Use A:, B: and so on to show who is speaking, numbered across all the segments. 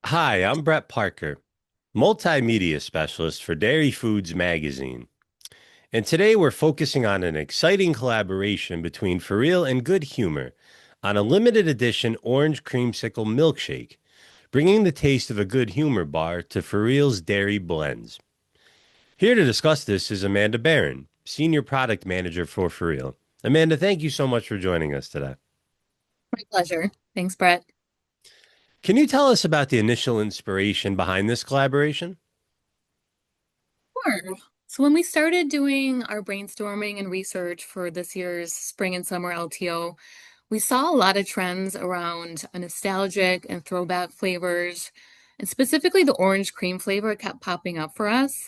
A: Hi, I'm Brett Parker, Multimedia Specialist for Dairy Foods Magazine. And today we're focusing on an exciting collaboration between For Real and Good Humor on a limited edition Orange Creamsickle Milkshake, bringing the taste of a Good Humor bar to For Real's dairy blends. Here to discuss this is Amanda Baran, Senior Product Manager for Real. Amanda, thank you so much for joining us today.
B: My pleasure. Thanks, Brett.
A: Can you tell us about the initial inspiration behind this collaboration?
B: Sure. So when we started doing our brainstorming and research for this year's spring and summer LTO, we saw a lot of trends around a nostalgic and throwback flavors, and specifically the orange cream flavor kept popping up for us.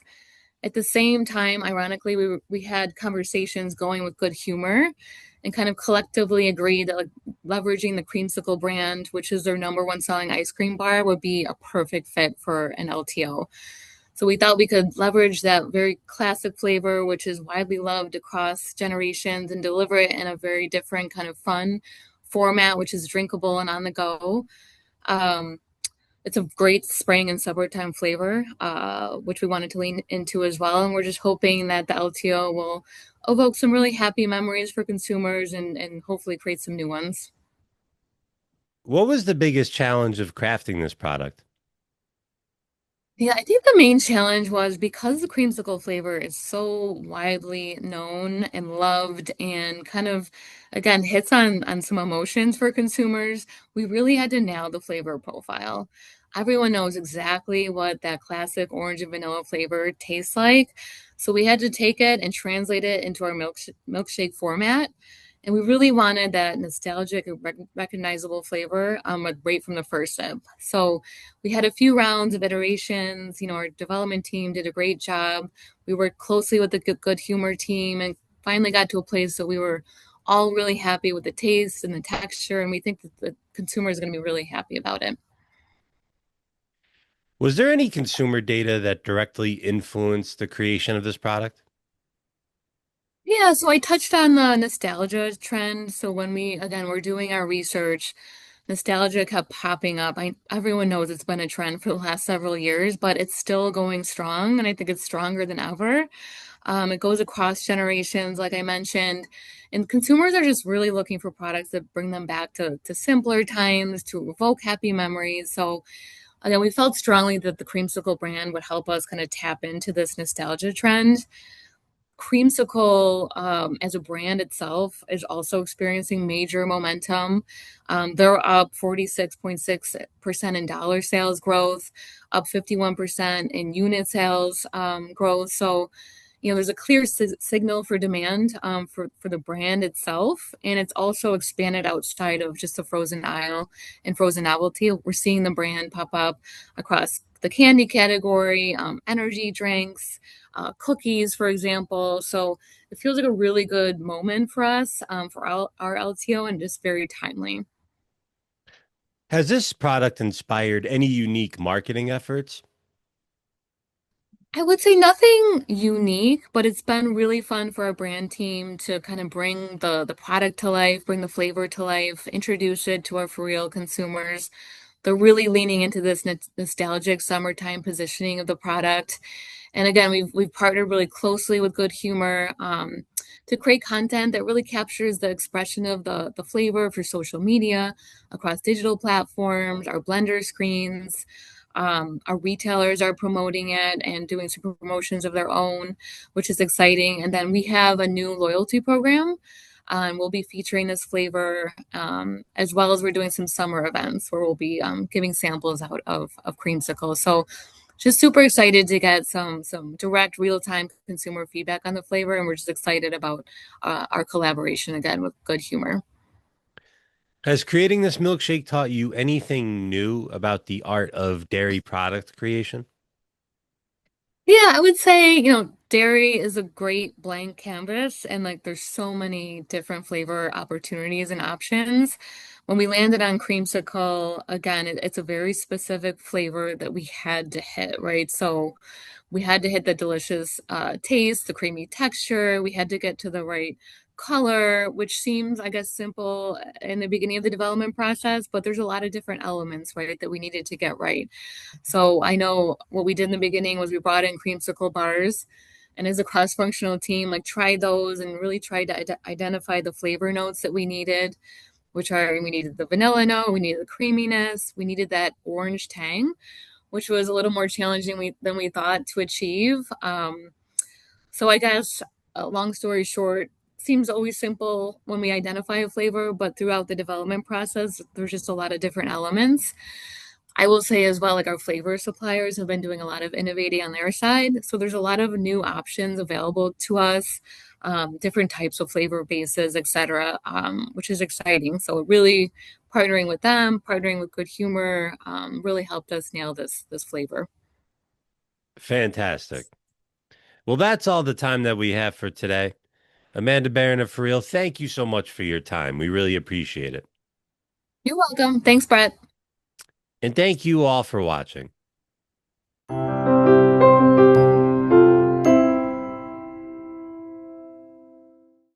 B: At the same time, ironically, we had conversations going with Good Humor and kind of collectively agreed that like, leveraging the Creamsicle brand, which is their number one selling ice cream bar, would be a perfect fit for an LTO. So we thought we could leverage that very classic flavor, which is widely loved across generations, and deliver it in a very different kind of fun format, which is drinkable and on the go. Um, it's a great spring and summertime flavor, which we wanted to lean into as well. And we're just hoping that the LTO will evoke some really happy memories for consumers and hopefully create some new ones.
A: What was the biggest challenge of crafting this product?
B: Yeah, I think the main challenge was because the creamsicle flavor is so widely known and loved and kind of again hits on some emotions for consumers, we really had to nail the flavor profile. Everyone knows exactly what that classic orange and vanilla flavor tastes like. So we had to take it and translate it into our milkshake format. And we really wanted that nostalgic and recognizable flavor like right from the first sip. So we had a few rounds of iterations. Our development team did a great job. We worked closely with the good humor team and finally got to a place that we were all really happy with the taste and the texture. And we think that the consumer is going to be really happy about it.
A: Was there any consumer data that directly influenced the creation of this product?
B: Yeah, so I touched on the nostalgia trend. So when we, again, we're doing our research, nostalgia kept popping up. Everyone knows it's been a trend for the last several years, but it's still going strong, and I think it's stronger than ever. It goes across generations, like I mentioned, and consumers are just really looking for products that bring them back to simpler times, to evoke happy memories. So again, we felt strongly that the Creamsicle brand would help us kind of tap into this nostalgia trend. Creamsicle, as a brand itself, is also experiencing major momentum. They're up 46.6% in dollar sales growth, up 51% in unit sales growth. So, there's a clear signal for demand for the brand itself, and it's also expanded outside of just the frozen aisle and frozen novelty. We're seeing the brand pop up across the candy category, energy drinks, cookies, for example. So it feels like a really good moment for us for our LTO and just very timely.
A: Has this product inspired any unique marketing efforts?
B: I would say nothing unique, but it's been really fun for our brand team to kind of bring the product to life, bring the flavor to life, introduce it to our for real consumers. They're really leaning into this nostalgic summertime positioning of the product. And again, we've partnered really closely with Good Humor to create content that really captures the expression of the flavor for social media across digital platforms, our blender screens. Our retailers are promoting it and doing some promotions of their own, which is exciting. And then we have a new loyalty program. We'll be featuring this flavor as well as we're doing some summer events where we'll be giving samples out of creamsicle. So just super excited to get some direct real-time consumer feedback on the flavor, and we're just excited about our collaboration again with Good Humor.
A: Has creating this milkshake taught you anything new about the art of dairy product creation?
B: Yeah, I would say, dairy is a great blank canvas, and like there's so many different flavor opportunities and options. When we landed on creamsicle, again, it's a very specific flavor that we had to hit, right? So we had to hit the delicious taste, the creamy texture. We had to get to the right color, which seems, I guess, simple in the beginning of the development process, but there's a lot of different elements, right, that we needed to get right. So I know what we did in the beginning was we brought in creamsicle bars, and as a cross-functional team, like tried those and really tried to identify the flavor notes that we needed, which are we needed the vanilla note, we needed the creaminess, we needed that orange tang, which was a little more challenging than we thought to achieve. So I guess, long story short, seems always simple when we identify a flavor, but throughout the development process, there's just a lot of different elements. I will say as well, like our flavor suppliers have been doing a lot of innovating on their side. So there's a lot of new options available to us, different types of flavor bases, etc., which is exciting. So really partnering with them, partnering with Good Humor, really helped us nail this flavor.
A: Fantastic. Well, that's all the time that we have for today. Amanda Baran of For Real, thank you so much for your time. We really appreciate it.
B: You're welcome. Thanks, Brett.
A: And thank you all for watching.